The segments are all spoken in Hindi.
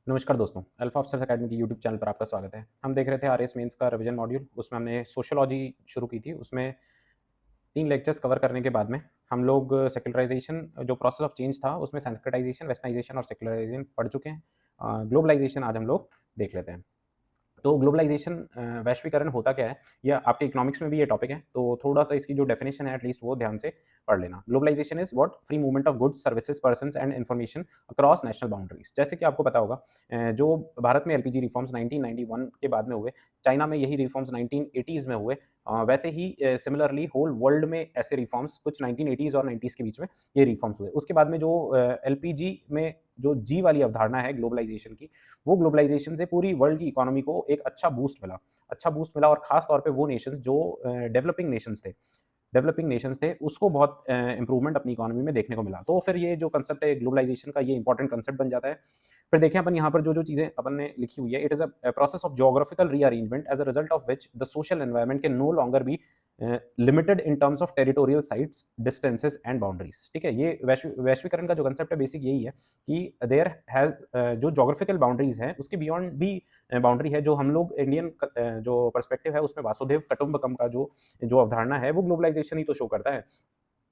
नमस्कार दोस्तों, अल्फा ऑफिसर्स अकेडमी की यूट्यूब चैनल पर आपका स्वागत है। हम देख रहे थे आरएस मेंस का रिवीजन मॉड्यूल, उसमें हमने सोशियोलॉजी शुरू की थी। उसमें 3 लेक्चर्स कवर करने के बाद में हम लोग सेक्युलराइजेशन जो प्रोसेस ऑफ चेंज था, उसमें संस्कृताइजेशन, वेस्टर्नाइजेशन और सेक्युलराइजेशन पढ़ चुके हैं। ग्लोबलाइजेशन आज हम लोग देख लेते हैं। तो ग्लोबलाइजेशन वैश्वीकरण होता क्या है? ये आपके इकोनॉमिक्स में भी ये टॉपिक है, तो थोड़ा-सा इसकी जो डेफिनिशन है एटलीस्ट वो ध्यान से पढ़ लेना। Globalisation is what free movement of goods, services, persons and information across national boundaries. जैसे कि आपको पता होगा जो भारत में एलपीजी रिफॉर्म्स 1991 के बाद में हुए, चाइना में यही रिफॉर्म्स 1980s में हुए। वैसे ही सिमिलरली होल वर्ल्ड में ऐसे रिफॉर्म्स कुछ 1980s और 90s के बीच में ये रिफॉर्म्स हुए। उसके बाद में जो एलपीजी में जो जी वाली अवधारणा है ग्लोबलाइजेशन की, वो ग्लोबलाइजेशन से पूरी वर्ल्ड की इकोनॉमी को एक अच्छा बूस्ट मिला। अच्छा बूस्ट मिला और खास तौर पे वो नेशंस जो डेवलपिंग नेशंस थे, उसको बहुत इम्प्रूवमेंट अपनी इकोनॉमी में देखने को मिला। तो फिर ये जो कंसेप्ट है ग्लोबलाइजेशन का, ये इंपॉर्टेंट कंसेप्ट बन जाता है। फिर देखें अपन यहाँ पर जो चीज़ें अपन ने लिखी हुई है, it is a process of geographical rearrangement as a result of which the social environment can no longer be limited in terms of territorial sites, distances and boundaries. ठीक है, ये वैश्वीकरण का जो कंसेप्ट है बेसिक यही है कि देयर हैज जो ज्योग्राफिकल बाउंड्रीज हैं उसके बियॉन्ड भी बाउंड्री है। जो हम लोग इंडियन जो पर्सपेक्टिव है उसमें वासुदेव कुटुंबकम का जो जो अवधारणा है वो ग्लोबलाइजेशन ही तो शो करता है।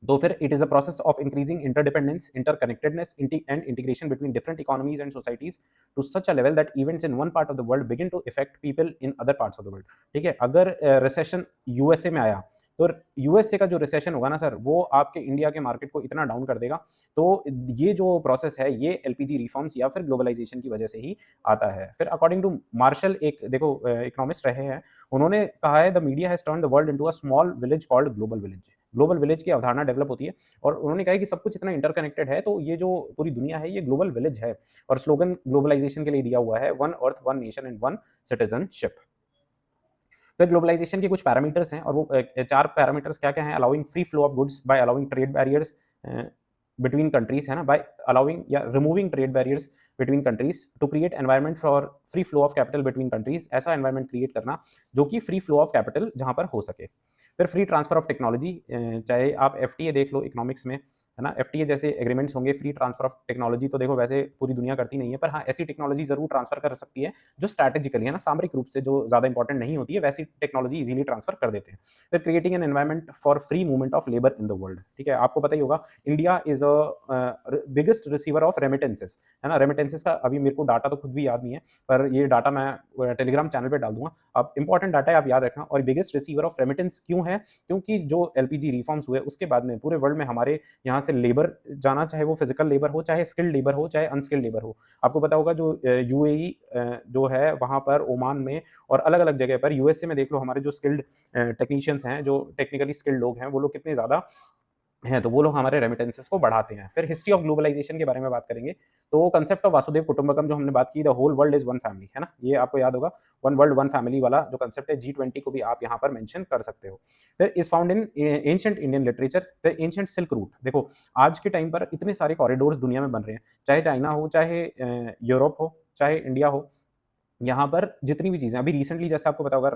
तो फिर it is a process of increasing interdependence, interconnectedness and integration between different economies and societies to such a level that events in one part of the world begin to effect people in other parts of the world. ठीक है, अगर रिसेशन यूएसए में आया तो यूएसए का जो रिसेशन होगा ना सर, वो आपके इंडिया के मार्केट को इतना डाउन कर देगा। तो ये जो प्रोसेस है ये एलपीजी रिफॉर्म्स या फिर ग्लोबलाइजेशन की वजह से ही आता है। फिर अकॉर्डिंग टू मार्शल, एक देखो इकोनॉमिस्ट रहे हैं, उन्होंने कहा है the media has turned the world into a small village called global village. Global village की अवधारणा डेवलप होती है और उन्होंने कहा है कि सब कुछ इतना इंटरकनेक्टेड है, तो ये जो पूरी दुनिया है ये ग्लोबल विलेज है। और स्लोगन ग्लोबलाइजेशन के लिए दिया हुआ है one earth, one nation and one citizenship. फिर ग्लोबलाइजेशन के कुछ पैरामीटर्स हैं और वो 4 पैरामीटर्स क्या-क्या हैं? Allowing free flow of goods by allowing trade barriers between countries, है ना? बाय अलाउइंग या removing trade barriers between countries to create environment for free flow of capital between countries. ऐसा एनवायरनमेंट क्रिएट करना जो कि फ्री फ्लो ऑफ कैपिटल जहाँ पर हो सके। फिर फ्री ट्रांसफर ऑफ टेक्नोलॉजी, चाहे आप एफटीए देख लो इकोनॉमिक्स में, है ना? एफटीए जैसे एग्रीमेंट्स होंगे। फ्री ट्रांसफर ऑफ टेक्नोलॉजी तो देखो वैसे पूरी दुनिया करती नहीं है, पर हाँ ऐसी टेक्नोलॉजी जरूर ट्रांसफर कर सकती है जो स्ट्रैटेजिकली, है ना, सामरिक रूप से जो ज्यादा इंपॉर्टेंट नहीं होती है, वैसी टेक्नोलॉजी इजीली ट्रांसफर कर देते हैं। फिर creating an environment for free movement of labour in the world. ठीक है, आपको पता ही होगा India is a biggest receiver of remittances, है ना? रेमिटेंसेस का अभी मेरे को डाटा तो खुद भी याद नहीं है, पर ये डाटा मैं टेलीग्राम चैनल पे डाल दूंगा। आप इंपॉर्टेंट डाटा है, आप याद रखना। और बिगेस्ट रिसीवर ऑफ रेमिटेंस क्यों है? क्योंकि जो एलपीजी रिफॉर्म्स हुए उसके बाद में पूरे वर्ल्ड में हमारे यहाँ से लेबर जाना, चाहे वो फिजिकल लेबर हो, चाहे स्किल्ड लेबर हो, चाहे अनस्किल्ड लेबर हो। आपको पता होगा जो यूएई जो है वहाँ पर, ओमान में और अलग अलग जगह पर, यूएसए में देख लो हमारे जो स्किल्ड टेक्नीशियंस हैं, जो टेक्निकली स्किल्ड लोग हैं, वो लोग कितने ज़्यादा हैं, तो वो लोग हमारे रेमिटेंसेस को बढ़ाते हैं। फिर हिस्ट्री ऑफ ग्लोबलाइजेशन के बारे में बात करेंगे। तो कंसेप्ट ऑफ वासुदेव कुटुंबकम जो हमने बात की, the whole world is one family, है ना? ये आपको याद होगा, वन वर्ल्ड वन फैमिली वाला जो कंसेप्ट है, G20 को भी आप यहाँ पर मेंशन कर सकते हो। फिर is found in ancient Indian literature. फिर एंशिएंट सिल्क रूट, देखो आज के टाइम पर इतने सारे कॉरिडोर्स दुनिया में बन रहे हैं, चाहे चाइना हो, चाहे यूरोप हो, चाहे इंडिया हो। यहाँ पर जितनी भी चीज़ें अभी रिसेंटली, जैसे आपको पता होगा,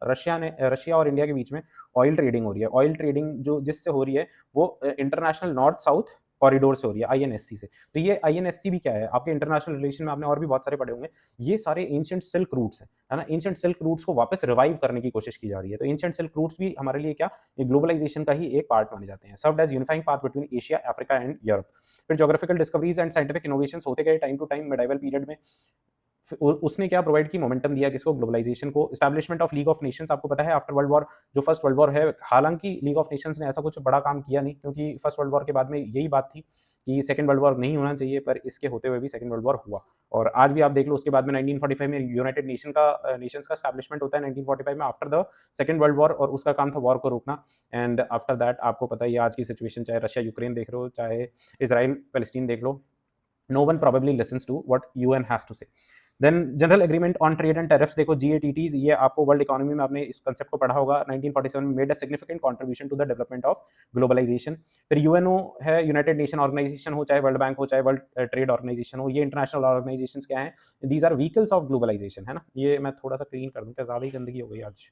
रशिया और इंडिया के बीच में ऑयल ट्रेडिंग हो रही है। ऑयल ट्रेडिंग जो जिससे हो रही है वो इंटरनेशनल नॉर्थ साउथ कॉरिडोर से हो रही है, आईएनएससी से। तो ये आईएनएससी भी क्या है? आपके इंटरनेशनल रिलेशन में आपने और भी बहुत सारे पढ़े होंगे। ये सारे एंशिएंट सिल्क रूट्स हैं, है ना? एंशिएंट सिल्क रूट्स को वापस रिवाइव करने की कोशिश की जा रही है। तो एंशिएंट सिल्क रूट्स भी हमारे लिए क्या, ये ग्लोबलाइजेशन का ही एक पार्ट माने जाते हैं। Served as unifying path between Asia, Africa and Europe. फिर geographical discoveries and scientific innovations होते गए time to time medieval period में। उसने क्या प्रोवाइड की, मोमेंटम दिया किसको, ग्लोबलाइजेशन को। Establishment of league of Nations, आपको पता है आफ्टर वर्ल्ड वॉर, जो फर्स्ट वर्ल्ड वॉर है, हालांकि लीग ऑफ नेशंस ने ऐसा कुछ बड़ा काम किया नहीं, क्योंकि फर्स्ट वर्ल्ड वॉर के बाद में यही बात थी कि सेकंड वर्ल्ड वॉर नहीं होना चाहिए, पर इसके होते हुए भी सेकंड वर्ल्ड वॉर हुआ। और आज भी आप देख लो, उसके बाद में 1945 में यूनाइटेड नेशंस का एस्टैब्लिशमेंट होता है 1945 में, after the second world war, और उसका काम था वॉर को रोकना। एंड आफ्टर दैट आपको पता ही है आज की सिचुएशन, चाहे रशिया यूक्रेन देख लो, चाहे इसराइल पैलेस्टीन देख लो, no one probably listens to what UN has to say. Then general agreement on trade and tariffs, देखो GATTs, ये आपको वर्ल्ड इकोनॉमी में आपने इस कंसेप्ट को पढ़ा होगा। 1947 में made a significant contribution to the development of globalisation. फिर यूएनओ है, यूनाइटेड नेशन ऑर्गेनाइजेशन हो, चाहे वर्ल्ड बैंक हो, चाहे वर्ल्ड ट्रेड ऑर्गेनाइजेशन हो, ये इंटरनेशनल ऑर्गेनाइजेशंस क्या हैं? These are vehicles of globalisation, है ना? ये मैं थोड़ा सा क्लीन कर दूं, क्या ज़्यादा ही गंदगी हो गई आज।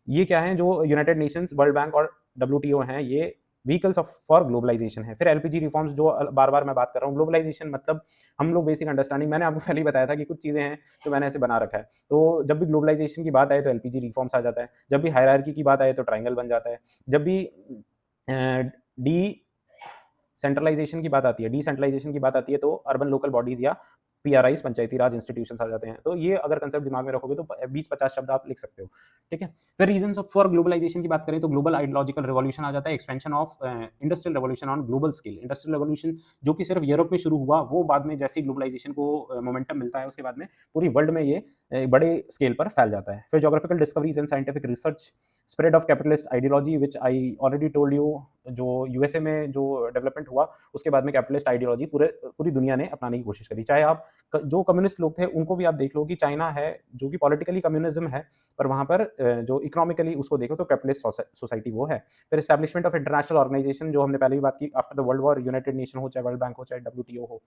ये क्या है? जो यूनाइटेड नेशंस, वर्ल्ड बैंक और WTO हैं, ये व्हीकल्स ऑफ फॉर ग्लोबलाइजेशन है। फिर एलपीजी रिफॉर्म्स जो बार बार मैं बात कर रहा हूँ, ग्लोबलाइजेशन मतलब हम लोग बेसिक अंडरस्टैंडिंग, मैंने आपको पहले ही बताया था कि कुछ चीज़ें हैं जो मैंने ऐसे बना रखा है। तो जब भी ग्लोबलाइजेशन की बात आए तो एलपीजी रिफॉर्म्स आ जाता है, जब भी हायरार्की की बात आए तो ट्रायंगल बन जाता है, जब भी डी सेंट्रलाइजेशन की बात आती है, डिसेंट्रलाइजेशन की बात आती है तो अर्बन लोकल बॉडीज या पीआरआईज, पंचायती राज इंस्टीट्यूशंस आ जाते हैं। तो ये अगर कंसेप्ट दिमाग में रखोगे तो 20-50 शब्द आप लिख सकते हो, ठीक है। फिर रीजंस ऑफ फॉर ग्लोबलाइजेशन की बात करें तो ग्लोबल आइडियोलॉजिकल रिवॉल्यूशन आ जाता है, expansion of industrial revolution on global scale. Industrial revolution जो कि सिर्फ यूरोप में शुरू हुआ, वो बाद में जैसे ग्लोबलाइजेशन को मोमेंटम मिलता है उसके बाद में पूरी वर्ल्ड में ये बड़े स्केल पर फैल जाता है। फिर geographical discoveries and scientific research, spread of capitalist ideology which I already told you, जो यूएसए में जो डेवलपमेंट हुआ उसके बाद में कैपिटलिस्ट आइडियोलॉजी पूरी दुनिया ने अपनाने की कोशिश करी। चाहे आप जो कम्युनिस्ट लोग थे उनको भी आप देख लो कि चाइना है जो कि पॉलिटिकली कम्युनिज्म है, पर वहाँ पर जो इकोनॉमिकली उसको देखो तो कैपिटलिस्ट सोसाइटी वो है। फिर एस्टैब्लिशमेंट ऑफ इंटरनेशनल ऑर्गेनाइजेशन जो हमने पहले भी बात की, after the world war, United nation हो, चाहे वर्ल्ड बैंक हो, चाहे डब्ल्यूटीओ हो।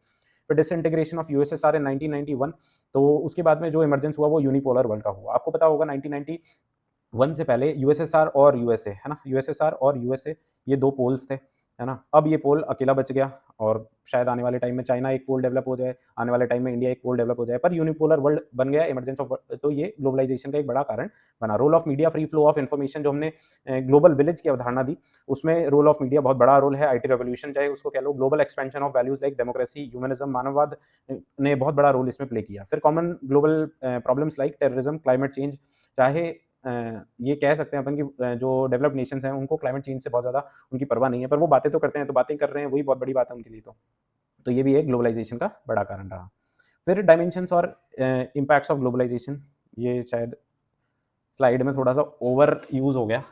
फिर डिसइंटीग्रेशन ऑफ यूएसएसआर इन 1991, तो उसके बाद में जो इमरजेंस हुआ वो यूनिपोलर वर्ल्ड का हुआ। आपको पता होगा 1991 से पहले यूएसएसआर और यूएसए, है ना, यूएसएसआर और यूएसए ये दो पोल्स थे, है ना। अब ये पोल अकेला बच गया और शायद आने वाले टाइम में चाइना एक पोल डेवलप हो जाए, आने वाले टाइम में इंडिया एक पोल डेवलप हो जाए, पर यूनिपोलर वर्ल्ड बन गया इमरजेंस ऑफ, तो ये ग्लोबलाइजेशन का एक बड़ा कारण बना। Role of media, free flow of information, जो हमने ग्लोबल विलेज की अवधारणा दी, उसमें रोल ऑफ मीडिया बहुत बड़ा रोल है। आईटी रेवोल्यूशन चाहे उसको कह लो, global expansion of values like democracy, humanism, मानववाद ने बहुत बड़ा रोल इसमें प्ले किया। फिर common global problems like terrorism, climate change, चाहे ये कह सकते हैं अपन कि जो डेवलप्ड नेशंस हैं उनको क्लाइमेट चेंज से बहुत ज़्यादा उनकी परवाह नहीं है, पर वो बातें तो करते हैं, तो बातें कर रहे हैं, वही बहुत बड़ी बात है उनके लिए। तो ये भी एक ग्लोबलाइजेशन का बड़ा कारण रहा। फिर डायमेंशंस और इम्पैक्ट्स ऑफ ग्लोबलाइजेशन, ये शायद स्लाइड में थोड़ा सा ओवर यूज़ हो गया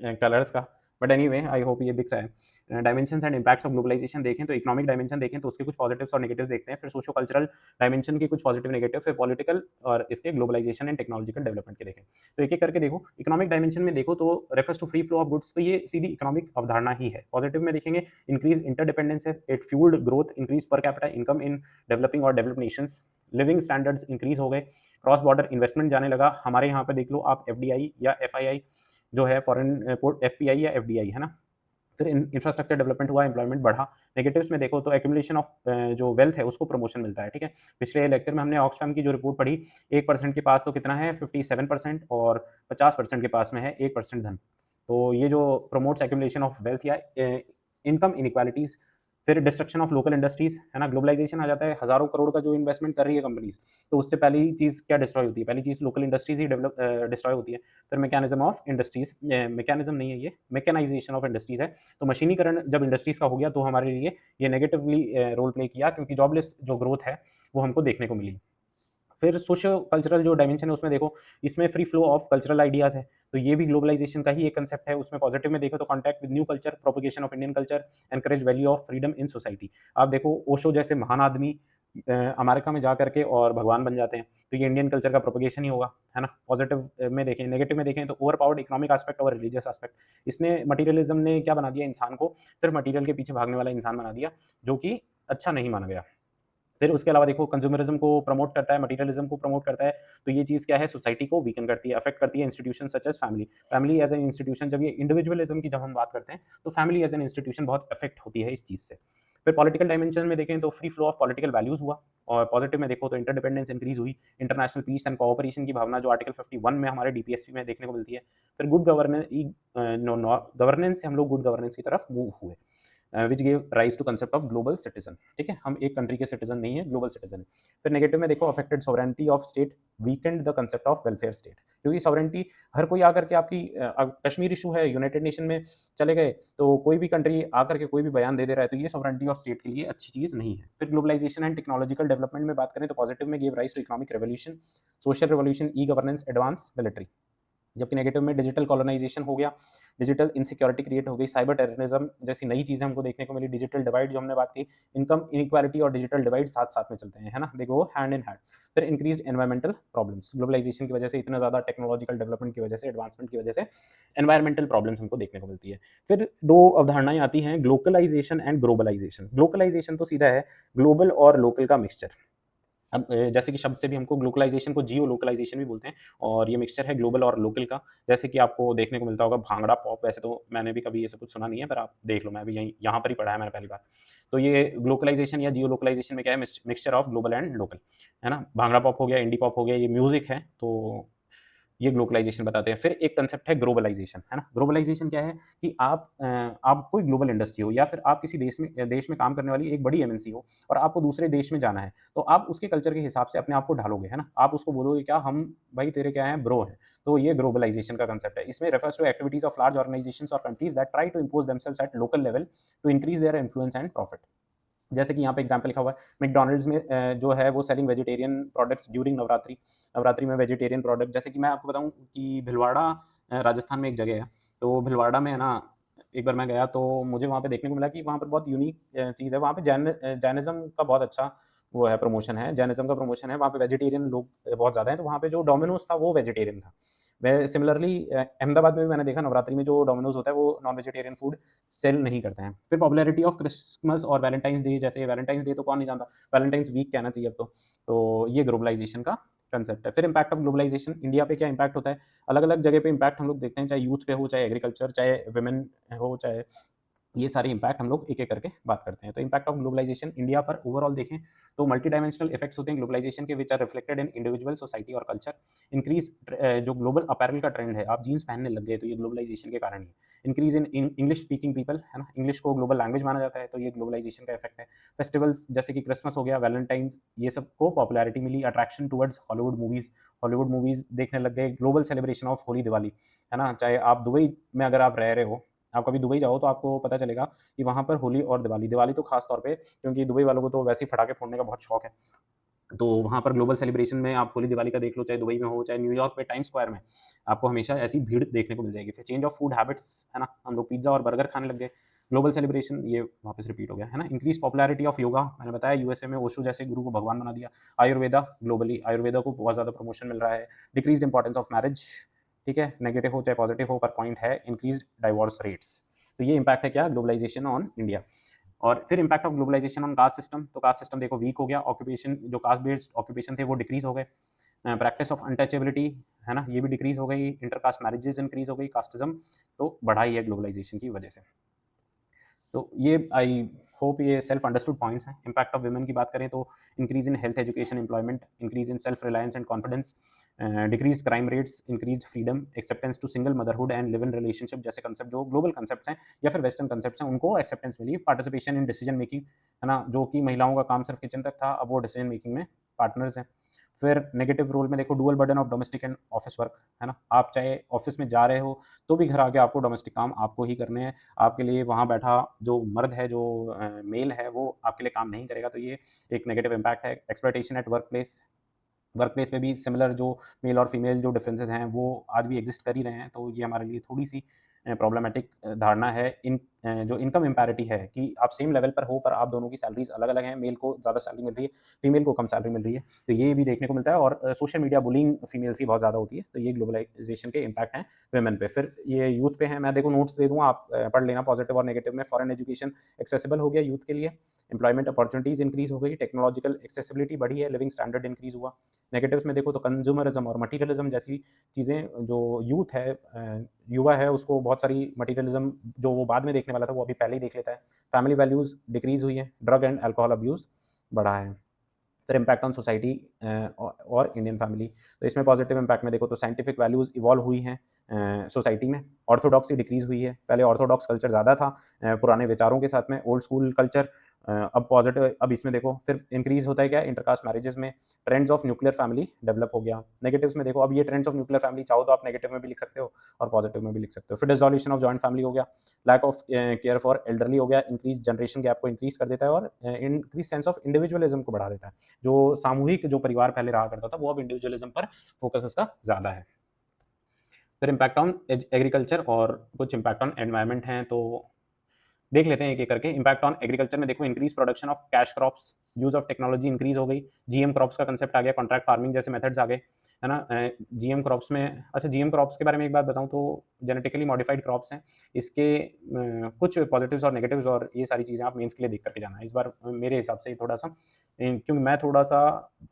कलर्स का, बट एनीवे आई होप ये दिख रहा है। Dimensions and impacts of globalisation देखें तो इकोनॉमिक डायमेंशन देखें तो उसके कुछ पॉजिटिव्स और नेगेटिव्स देखते हैं। फिर सोशो कल्चरल डायमेंशन के कुछ पॉजिटिव नेगेटिव, फिर पॉलिटिकल और इसके ग्लोबलाइजेशन एंड टेक्नोलॉजिकल डेवलपमेंट के देखें। तो एक एक करके देखो। इकोनॉमिक डायमेंशन में देखो तो refers to free flow of goods, तो ये सीधी इकोनॉमिक अवधारणा ही है। पॉजिटिव में देखेंगे इंक्रीज इंटरडिपेंडेंस है, it fuelled growth, increase per capita income in developing और developed nations, living standards increase हो गए, क्रॉस बॉर्डर इन्वेस्टमेंट जाने लगा। हमारे यहाँ पे देख लो आप एफडीआई या एफआईआई जो है फॉरेन एफपीआई या एफडीआई, है ना। फिर इंफ्रास्ट्रक्चर डेवलपमेंट हुआ, एम्प्लॉयमेंट बढ़ा। नेगेटिव्स में देखो तो एक्यूमुलेशन ऑफ जो वेल्थ है उसको प्रमोशन मिलता है, ठीक है। पिछले लेक्चर में हमने ऑक्सफैम की जो रिपोर्ट पढ़ी, 1% के पास तो कितना है 57% और 50% के पास में है 1% धन। तो ये जो प्रमोट्स एक्यूमुलेशन ऑफ वेल्थ या इनकम इनइक्वालिटीज। फिर डिस्ट्रक्शन ऑफ लोकल इंडस्ट्रीज, है ना। ग्लोबलाइजेशन आ जाता है, हजारों करोड़ का जो इन्वेस्टमेंट कर रही है कंपनीज, तो उससे पहली चीज क्या डिस्ट्रॉय होती है, पहली चीज लोकल इंडस्ट्रीज ही डेवलप डिस्ट्रॉय होती है। फिर मैकेनिज्म ऑफ इंडस्ट्रीज, मैकेनिज्म नहीं है ये, मैकेनाइजेशन ऑफ इंडस्ट्रीज है। तो मशीनीकरण जब इंडस्ट्रीज का हो गया तो हमारे लिए ये नेगेटिवली रोल प्ले किया, क्योंकि जॉबलेस जो ग्रोथ है वो हमको देखने को मिली। फिर सोशो कल्चरल जो डायमेंशन है उसमें देखो, इसमें free flow of cultural ideas है, तो ये भी ग्लोबलाइजेशन का ही एक कंसेप्ट है। उसमें पॉजिटिव में देखो तो contact with new culture, propagation of Indian culture, encourage value of freedom in society. आप देखो ओशो जैसे महान आदमी अमेरिका में जा करके और भगवान बन जाते हैं, तो ये इंडियन कल्चर का प्रोपगेशन ही होगा, है ना। पॉजिटिव में देखें। नेगेटिव में देखें तो ओवर पावर्ड इकोनॉमिक एस्पेक्ट और रिलीजियस एस्पेक्ट, इसने मटीरियलिज्म ने क्या बना दिया, इंसान को सिर्फ मटीरियल के पीछे भागने वाला इंसान बना दिया, जो कि अच्छा नहीं माना गया। फिर उसके अलावा देखो कंज्यूमरिज्म को प्रमोट करता है, मटीरियलिज्म को प्रमोट करता है, तो ये चीज़ क्या है, सोसाइटी को वीकन करती है, अफेक्ट करती है institution such as family. Family as an institution, जब ये इंडिविजुअलिज्म की जब हम बात करते हैं तो फैमिली एज एन इंस्टीट्यूशन बहुत अफेक्ट होती है इस चीज़ से। फिर पॉलिटिकल डायमेंशन में देखें तो free flow of political values हुआ, और पॉजिटिव में देखो तो इंटरडिपेंडेंस इंक्रीज हुई, इंटरनेशनल पीस एंड कोऑपरेशन की भावना जो आर्टिकल 51 में हमारे डीपीएसपी में देखने को मिलती है। फिर गुड गवर्नेंस से हम लोग गुड गवर्नेंस की तरफ मूव हुए, which give rise to concept of global citizen, ठीक है। हम एक कंट्री के सिटीजन नहीं है, ग्लोबल सिटीजन है। फिर नेगेटिव में देखो affected sovereignty of state, Weeknd the concept of welfare state, क्योंकि सॉवरेनिटी हर कोई आकर के आपकी कश्मीर इशू है, यूनाइटेड नेशन में चले गए तो कोई भी कंट्री आकर के कोई भी बयान दे दे रहा है, तो ये सॉवरेनिटी ऑफ स्टेट के लिए अच्छी चीज़ नहीं है। फिर ग्लोबलाइजेशन एंड टेक्नोलॉजिकल डेवलपमेंट में बात करें तो पॉजिटिव में give rise to economic revolution, social revolution, e governance, advance military. जबकि नेगेटिव में डिजिटल कॉलोनाइजेशन हो गया, डिजिटल इनसिक्योरिटी क्रिएट हो गई, साइबर टेररिज्म जैसी नई चीज़ें हमको देखने को मिली, डिजिटल डिवाइड जो हमने बात की, इनकम इनइक्वालिटी और डिजिटल डिवाइड साथ साथ में चलते हैं, है ना, दे गो हैंड इन हैंड। फिर इंक्रीज एनवायरमेंटल प्रॉब्लम्स, ग्लोबलाइजेशन की वजह से, इतना ज़्यादा टेक्नोलॉजिकल डेवलपमेंट की वजह से, एडवांसमेंट की वजह से एनवायरमेंटल प्रॉब्लम्स हमको देखने को मिलती है। फिर दो अवधारणाएं आती हैं, ग्लोकलाइजेशन एंड ग्लोबलाइजेशन। ग्लोकलाइजेशन तो सीधा है ग्लोबल और लोकल का मिक्सचर। अब जैसे कि शब्द से भी हमको ग्लोबलाइज़ेशन को जियो लोकलाइज़ेशन भी बोलते हैं और ये मिक्सचर है ग्लोबल और लोकल का। जैसे कि आपको देखने को मिलता होगा भांगड़ा पॉप, वैसे तो मैंने भी कभी ये सब कुछ सुना नहीं है, पर आप देख लो, मैं भी यहीं यहाँ पर ही पढ़ा है मैंने पहली बार। तो ये ग्लोकलाइज़ेशन या जियो लोकलाइज़ेशन में क्या है, mixture of global and local, है ना? भांगड़ा पॉप हो गया, इंडी पॉप हो गया, ये म्यूज़िक है, तो ये ग्लोबलाइज़ेशन बताते हैं। फिर एक कांसेप्ट है ग्लोबलाइज़ेशन, है ना? ग्लोबलाइज़ेशन क्या है कि आप कोई ग्लोबल इंडस्ट्री हो या फिर आप किसी देश में काम करने वाली एक बड़ी एमएनसी हो और आपको दूसरे देश में जाना है, तो आप उसके कल्चर के हिसाब से अपने आप को ढालोगे, है ना? आप उसको बोलोगे क्या, हम भाई तेरे क्या हैं, ब्रो हैं। तो ये ग्लोबलाइज़ेशन का कांसेप्ट है। इसमें refers to activities of large organisations और countries that try to impose themselves at local level to increase their influence and profit. जैसे कि यहाँ पे एग्जाम्पल लिखा हुआ है, मैकडॉनल्ड्स में जो है वो selling vegetarian products during Navratri. Navratri में वेजिटेरियन प्रोडक्ट, जैसे कि मैं आपको बताऊँ कि भिलवाड़ा राजस्थान में एक जगह है। तो भिलवाड़ा में है ना, एक बार मैं गया तो मुझे वहाँ पे देखने को मिला कि वहाँ पर बहुत यूनिक चीज़ है। वहाँ पे जैनिज़्म का बहुत अच्छा वो है, प्रमोशन है, जैनिज़्म का प्रमोशन है। वहाँ पे वेजिटेरियन लोग बहुत ज़्यादा हैं, तो वहाँ पे जो डोमिनोज़ था वो वेजिटेरियन था। वह सिमिलरली अहमदाबाद में भी मैंने देखा, नवरात्रि में जो डोमिनोज़ होता है वो नॉन वेजिटेरियन फूड सेल नहीं करते हैं। फिर पॉपुलैरिटी ऑफ क्रिसमस और वैलेंटाइन्स डे, जैसे वैलेंटाइन्स डे तो कौन नहीं जानता, वैलेंटाइन्स वीक कहना चाहिए अब तो। तो ये ग्लोबलाइज़ेशन का कांसेप्ट है। फिर इम्पैक्ट ऑफ ग्लोबलाइज़ेशन इंडिया पे क्या इम्पैक्ट होता है? अलग-अलग जगह पे इम्पैक्ट हम लोग देखते हैं, चाहे यूथ पे हो, चाहे एग्रीकल्चर, चाहे वुमेन हो, चाहे ये सारे इम्पैक्ट हम लोग एक-एक करके बात करते हैं। तो इम्पैक्ट ऑफ ग्लोबलाइज़ेशन इंडिया पर ओवरऑल देखें तो मल्टी डायमेंशनल इफेक्ट्स होते हैं ग्लोबलाइज़ेशन के, which are reflected in individual, society और कल्चर। जो ग्लोबल अपैरल का ट्रेंड है, आप जीन्स पहनने लग गए तो ये ग्लोबलाइज़ेशन के कारण ही है। Increase in English speaking people, है ना? इंग्लिश को ग्लोबल लैंग्वेज माना जाता है, तो ये ग्लोबलाइज़ेशन का इफेक्ट है। फेस्टिवल्स जैसे कि क्रिसमस हो गया, वैलेंटाइन्स, ये सबको पॉपुलैरिटी मिली, अट्रैक्शन टुवर्ड्स हॉलीवुड मूवीज़ देखने लग गए, global celebration of Holi, Diwali, है ना? चाहे आप दुबई में अगर आप रह रहे हो, आप कभी दुबई जाओ तो आपको पता चलेगा कि वहाँ पर होली और दिवाली, दिवाली तो खास तौर पे, क्योंकि दुबई वालों को तो वैसे ही पटाखे फोड़ने का बहुत शौक है। तो वहाँ पर ग्लोबल सेलिब्रेशन में आप होली दिवाली का देख लो, चाहे दुबई में हो, चाहे न्यूयॉर्क में टाइम्स स्क्वायर में, आपको हमेशा ऐसी भीड़ देखने को मिल जाएगी। फिर चेंज ऑफ फूड हैबिट्स, है ना? हम लोग पिज़्ज़ा और बर्गर खाने लग गए। ग्लोबल सेलिब्रेशन ये वापस रिपीट हो गया, है ना? इंक्रीज़ पॉपुलैरिटी ऑफ योगा, मैंने बताया यूएसए में ओशो जैसे गुरु को भगवान बना दिया। आयुर्वेदा, ग्लोबली आयुर्वेदा को बहुत ज़्यादा प्रमोशन मिल रहा है। डिक्रीज़्ड इंपॉर्टेंस ऑफ मैरिज, ठीक है? नेगेटिव हो चाहे पॉजिटिव हो, पर पॉइंट है इंक्रीज़्ड डिवोर्स रेट्स। तो ये इम्पैक्ट है क्या, ग्लोबलाइज़ेशन ऑन इंडिया। और फिर impact of globalisation on caste system, तो कास्ट सिस्टम देखो वीक हो गया, ऑक्यूपेशन जो कास्ट बेस्ड ऑक्यूपेशन थे वो डिक्रीज हो गए। प्रैक्टिस ऑफ अनटचेबिलिटी, है ना, ये भी डिक्रीज हो गई। इंटरकास्ट मैरिजेस इंक्रीज हो गई, कास्टिज्म तो बढ़ा ही है ग्लोबलाइजेशन की वजह से। तो ये आई होप ये सेल्फ अंडरस्टूड पॉइंट्स हैं। इम्पैक्ट ऑफ वुमेन की बात करें तो increase in health education employment, increase in self reliance and confidence, decrease crime rates, increase freedom, acceptance to single motherhood and live in relationship जैसे कंसेप्ट जो ग्लोबल कंसेप्ट्स हैं या फिर वेस्टर्न कंसेप्ट्स हैं, उनको एक्सेप्टेंस मिली। पार्टिसिपेशन इन डिसीजन मेकिंग, है ना, जो कि महिलाओं का काम सिर्फ किचन तक था, अब वो डिसीजन मेकिंग में पार्टनर्स हैं। फिर नेगेटिव रोल में देखो dual burden of domestic and office work, है ना, आप चाहे ऑफिस में जा रहे हो तो भी घर आके आपको डोमेस्टिक काम आपको ही करने हैं। आपके लिए वहाँ बैठा जो मर्द है, जो मेल है, वो आपके लिए काम नहीं करेगा, तो ये एक नेगेटिव इम्पैक्ट है। एक्सप्लॉयटेशन एट वर्क प्लेस में भी सिमिलर जो मेल और फीमेल जो डिफरेंसेस हैं वो आज भी एग्जिस्ट कर ही रहे हैं, तो ये हमारे लिए थोड़ी सी प्रॉब्लमेटिक धारणा है। जो इनकम इम्पैरिटी है कि आप सेम लेवल पर हो पर आप दोनों की सैलरीज अलग अलग हैं, मेल को ज़्यादा सैलरी मिल रही है, फीमेल को कम सैलरी मिल रही है, तो ये भी देखने को मिलता है। और सोशल मीडिया बुलिंग फीमेल्स की बहुत ज़्यादा होती है, तो ये ग्लोबलाइजेशन के इम्पैक्ट हैं वेमेन पे। फिर ये यूथ पे है, मैं देखो नोट्स दे दूँगा, आप पढ़ लेना पॉजिटिव और नेगेटिव में। फॉरेन एजुकेशन एक्सेसिबल हो गया यूथ के लिए, एम्प्लॉयमेंट अपॉर्चुनिटीज़ इंक्रीज़ हो गई, टेक्नोलॉजिकल एक्सेसिबिलिटी बढ़ी है, लिविंग स्टैंडर्ड इंक्रीज़ हुआ। नेगेटिव्स में देखो तो कंज्यूमरिज्म और मटीरियलिज्म जैसी चीज़ें, जो यूथ है, युवा है, उसको बहुत सारी मटीरियलिज्म जो वो बाद में देखने वाला था वो अभी पहले ही देख लेता है। फैमिली वैल्यूज़ डिक्रीज़ हुई है, ड्रग एंड अल्कोहल अब्यूज़ बढ़ा है। फिर इम्पैक्ट ऑन सोसाइटी और इंडियन फैमिली, तो इसमें पॉजिटिव इम्पैक्ट में देखो तो साइंटिफिक वैल्यूज़ इवॉल्व हुई हैं सोसाइटी में, ऑर्थोडॉक्सी डिक्रीज़ हुई है। पहले ऑर्थोडॉक्स कल्चर ज़्यादा था, पुराने विचारों के साथ में ओल्ड स्कूल कल्चर, अब पॉजिटिव, अब इसमें देखो फिर इंक्रीज़ होता है क्या, इंटरकास्ट मैरिजेस में। Trends of nuclear family develop हो गया। नेगेटिव्स में देखो, अब ये ट्रेंड्स ऑफ न्यूक्लियर फैमिली चाहो तो आप नेगेटिव में भी लिख सकते हो और पॉजिटिव में भी लिख सकते हो। फिर डिसोल्यूशन ऑफ जॉइंट फैमिली हो गया, lack of care for elderly हो गया, इंक्रीज जनरेशन गैप को इंक्रीज कर देता है और इंक्रीज सेंस ऑफ इंडिविजुअलिज्म को बढ़ा देता है। जो सामूहिक जो परिवार पहले रहा करता था वो अब इंडिविजुअलिज्म पर फोकस इसका ज़्यादा है। फिर इम्पैक्ट ऑन एग्रीकल्चर और कुछ इम्पैक्ट ऑन एनवायरनमेंट हैं, तो देख लेते हैं एक एक करके। इम्पैक्ट ऑन एग्रीकल्चर में देखो increase production of cash crops, use of technology increase हो गई, जीएम क्रॉप्स का कंसेप्ट आ गया, कॉन्ट्रैक्ट फार्मिंग जैसे मेथड्स आ गए, है ना। जीएम क्रॉप्स में, अच्छा जीएम क्रॉप्स के बारे में एक बात बताऊं तो जेनेटिकली मॉडिफाइड क्रॉप्स हैं, इसके कुछ पॉजिटिव्स और नेगेटिव्स और ये सारी चीज़ें आप मेंस के लिए देख करके जाना है इस बार। मेरे हिसाब से थोड़ा सा, क्योंकि मैं थोड़ा सा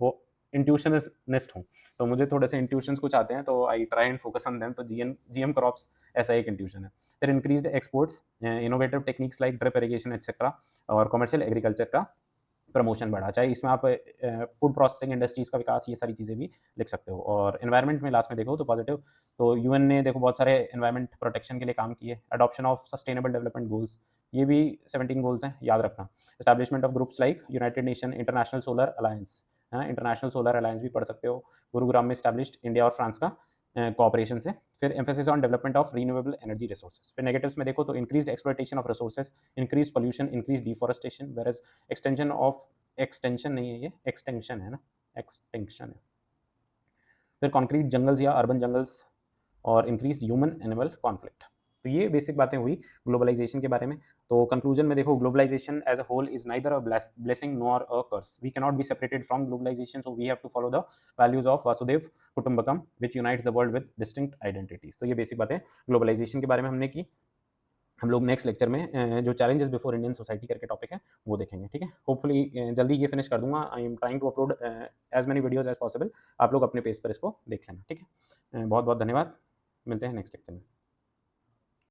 वो इंट्यूशनिस्ट हूँ, तो मुझे थोड़े से इंट्यूशंस कुछ आते हैं, तो I try and focus on them. तो जीएम क्रॉप्स ऐसा एक इंट्यूशन है। फिर increased exports, innovative techniques like drip irrigation etcetera, और कमर्शियल एग्रीकल्चर का प्रमोशन बढ़ा, चाहे इसमें आप फूड प्रोसेसिंग इंडस्ट्रीज का विकास, ये सारी चीज़ें भी लिख सकते हो। और एनवायरनमेंट में लास्ट में देखो तो पॉजिटिव, तो यूएन ने देखो बहुत सारे एनवायरनमेंट प्रोटेक्शन के लिए काम किए, adoption of sustainable development goals, ये भी 17 गोल्स हैं, याद रखना। Establishment of groups like United nation, international solar alliance, है ना, इंटरनेशनल सोलर अलायंस भी पढ़ सकते हो, गुरुग्राम में स्टैब्लिश्ड इंडिया और फ्रांस का कोऑपरेशन से। फिर emphasis on development of renewable energy resources. फिर नेगेटिव्स में देखो तो increased exploitation of resources, increase pollution, increase deforestation, whereas extension of, extension नहीं है ये, एक्सटेंशन है ना, एक्सटेंशन है। फिर कॉन्क्रीट जंगल्स या अर्बन जंगल्स, और इंक्रीज ह्यूमन एनिमल कॉन्फ्लिक्ट। तो ये बेसिक बातें हुई ग्लोबलाइजेशन के बारे में। तो कंक्लूजन में देखो, globalisation as a whole is neither a blessing nor a curse, we can not be separated from globalisation, so we have to follow the values of वासुदेव कुटुंबकम which unites the world with distinct identities. तो ये बेसिक बातें ग्लोबलाइजेशन के बारे में हमने की। हम लोग नेक्स्ट लेक्चर में जो चैलेंजेस बिफोर इंडियन सोसाइटी करके टॉपिक है वो देखेंगे, ठीक है। होपफुली जल्दी ये फिनिश कर दूंगा। I am trying to upload as many videos as possible. आप लोग अपने पेज पर इसको देख लेना, ठीक है। बहुत बहुत धन्यवाद, मिलते हैं नेक्स्ट लेक्चर में।